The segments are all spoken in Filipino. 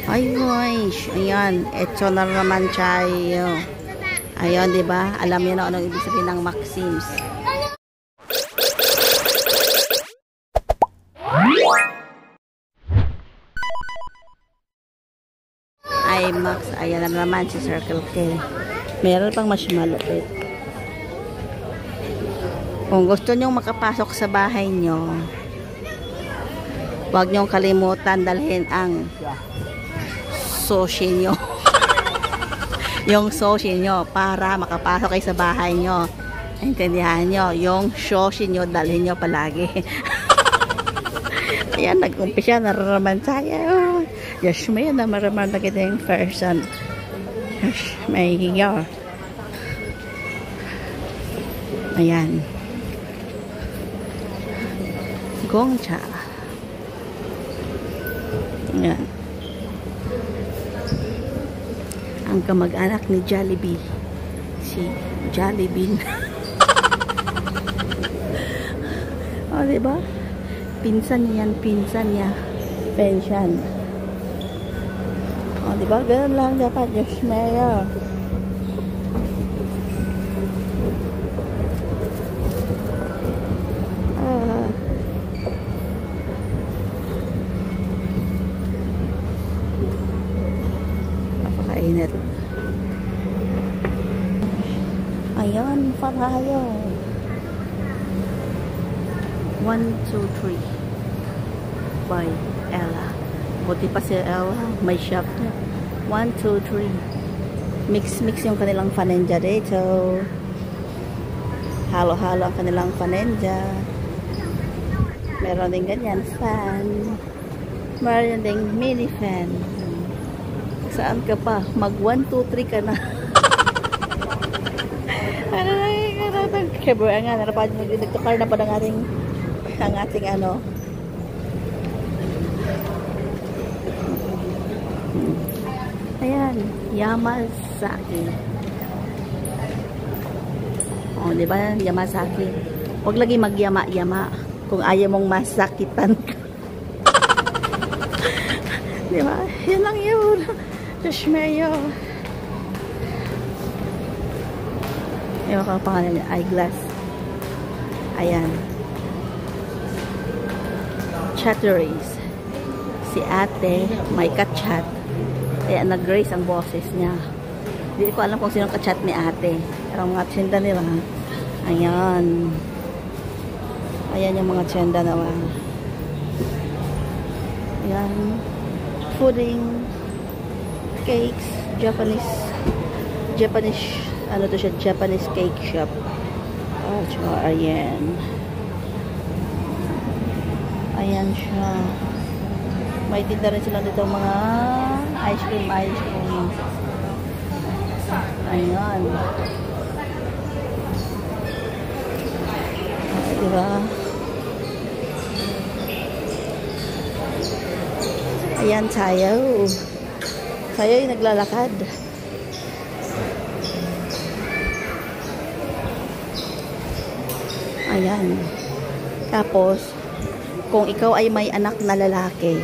Ay, guys. Ayan. Ito na naman tayo. Ayan, diba? Alam niyo na anong ibig sabihin ng Maxims. Ay, Max. Ayan na naman si Circle K. Meron pang mas malupit. Kung gusto nyong makapasok sa bahay nyo, huwag nyong kalimutan dalhin ang sushi nyo. Yung sushi nyo para makapasok kayo sa bahay nyo. Intindihan nyo, yung sushi nyo dalhin nyo palagi. Ayan, nag-umpisa, nararaman tayo. Yes, may namaraman na kita yung person. Yes, may hiyaw. Ayan. Gongcha. Ayan. Ang kamag-anak ni Jollibee. Si Jollibee. O, diba? Pinsan niya yan, pinsan niya. Pension. O, diba? Ganun lang dapat. Yes, mayor. Napakainit. Ayan, tayo. 1, 2, 3 by Ella. Buti pa si Ella, may shop niya. 1, 2, 3. Mix yung kanilang panenja dito. Halo-halo ang kanilang panenja. Meron din ganyan, fan. Meron din mini fan. Saan ka pa? Mag 1, 2, 3 ka na. Ano na yung karatang? Siyempre nga, narapan nagtukar na pa ng ating ano. Ayan, Yamazaki. O, diba? Yamazaki. Huwag lagi magyama-yama kung ayaw mong masakitan ka. Diba? Yan lang yun. Diyos mayo. Ewan ka pangalan niya. Eyeglass. Ayan. Chatteries. Si ate may kachat. Kaya nag-grace ang boses niya. Hindi ko alam kung sino kachat ni ate. Pero mga tsinda nila. Ayan. Ayan yung mga tsinda naman. Ayan. Pudding. Cakes. Japanese ano to siya? Japanese cake shop. Ayan. Ayan siya. May tinda rin sila dito mga ice cream. Ayan. Diba? Ayan tayo. Tayo yung naglalakad. Ayan. Tapos, kung ikaw ay may anak na lalaki,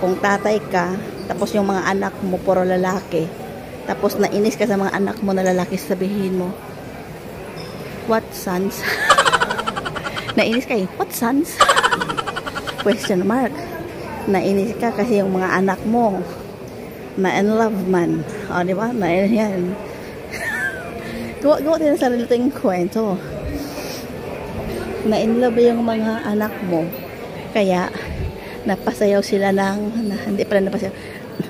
kung tatay ka, tapos yung mga anak mo puro lalaki, tapos nainis ka sa mga anak mo na lalaki, sabihin mo, what sons? Nainis ka eh, what sons? Question mark. Nainis ka kasi yung mga anak mo na in love man. O, diba? Yan. Gawa din sa sarili ting kwento. Na in love yung mga anak mo. Kaya, napasayaw sila hindi pala napasayaw,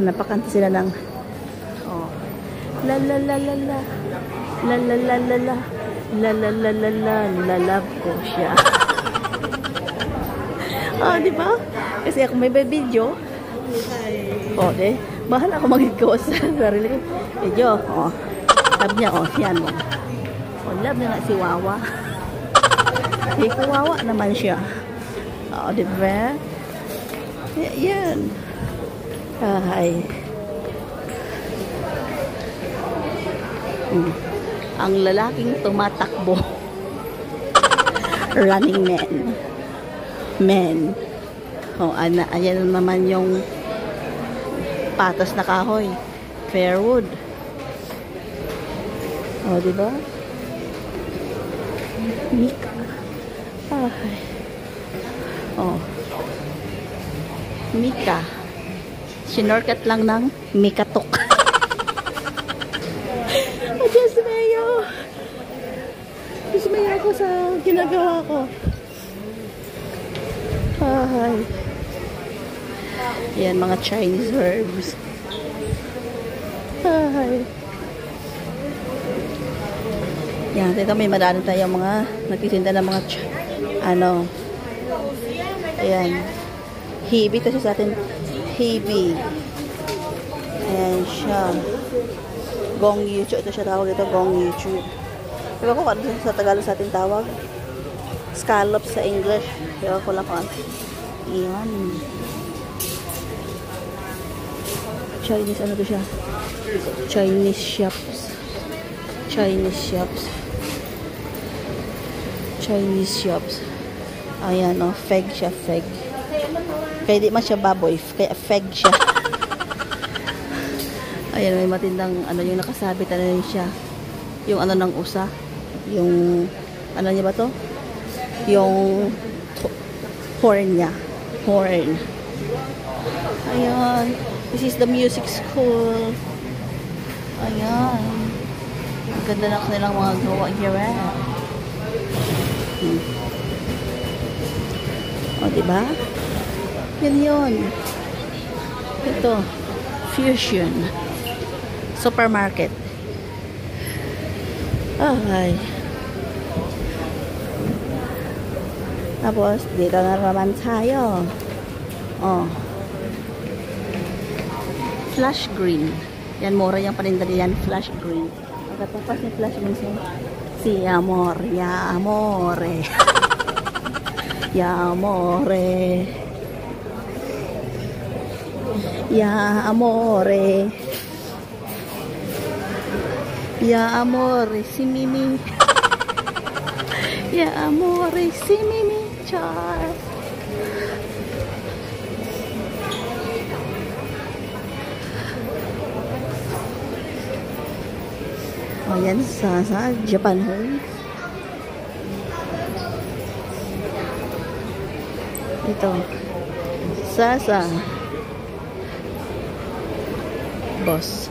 napakanta sila ng la la la la la la la la la la la la la la la la love ko siya. Diba? Kasi ako may video. Bahala ako mag-gawa sa sarili ko. Video. Love niya, yan. Love niya nga si Wawa. Kawawa naman siya. Diba? Yan. Ang lalaking tumatakbo. Running man. Ayan naman yung Patas na kahoy. Fairwood. O, diba? Mika. Ay. O. Mika. Sinorkat lang ng Mikatok. Oh, Diyos mayo. Diyos mayo ako sa ginagawa ko. Ay. Yan, mga Chinese herbs. Ay. Yan, dito may marami tayong mga nagtitinda ng mga ano. Ayan. Hibi ito siya sa atin. Hibi. Ayan siya. Gong Yuchu. Ito siya tawag ito. Gong Yuchu. Diba ko ano sa Tagalog sa atin tawag? Scallop sa English. Diba ko lang kung ano. Ayan. Chinese ano to siya? Chinese shops. Chinese shops. Chinese shops. Ayan o. Feg siya. Feg. Kaya di man siya baboy. Kaya feg siya. Ayan, may matindang ano yung nakasabit na rin siya. Yung ano ng usa. Yung ano niya ba to? Yung horn niya. Horn. Ayan. This is the music school. Ayan. Ang ganda na kanilang mga gawa here. O, diba? Yan yun. Ito. Fusion. Supermarket. Ay. Tapos, dito na naman tayo. Oh. Flash green. Yan, mura yung paninda yan. Flash green. Pagkatapas ni flash green si amor. Ya amore. Ya amore. Ya amore. Ya amore, si Mimi. Ya amore, si Mimi. Char. O yan, sa Japan Home. Ito. Sasa. Boss.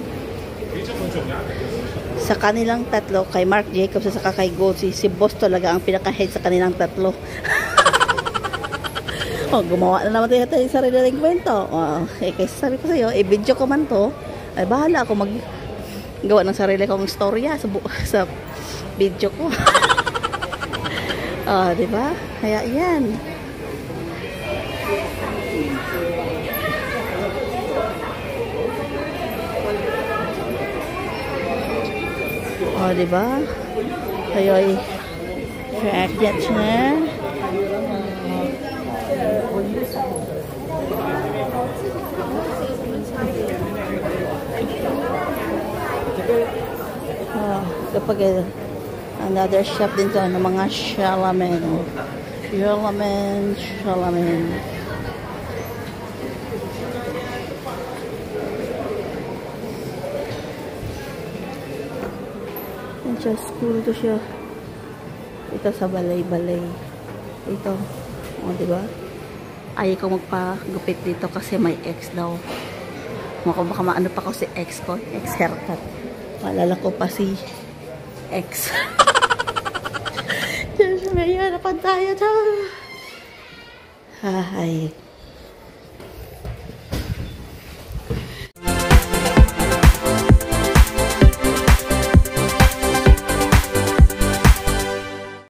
Sa kanilang tatlo, kay Marc Jacobs at saka kay Goldie, si Boss talaga ang pinaka-head sa kanilang tatlo. Oh, gumawa na naman tayo sa sarili ng kwento. Oh, kasi sabi ko sa'yo, video ko man to, ay bahala ako gawa ng sarili kong storya sa video ko. Oh, diba? Kaya yan. Oh, diba? Kaya ay kaya na. Oh, kapag another shop din to ng mga Shalamen. Shalamen. Siya, school to siya. Ito sa balay-balay. Ito. O, diba? Ayaw ko magpagupit dito kasi may ex daw. Baka maano pa ko si ex ko. Ex haircut. Malala ko pa si ex. Diyos, may harapan tayo. Ay.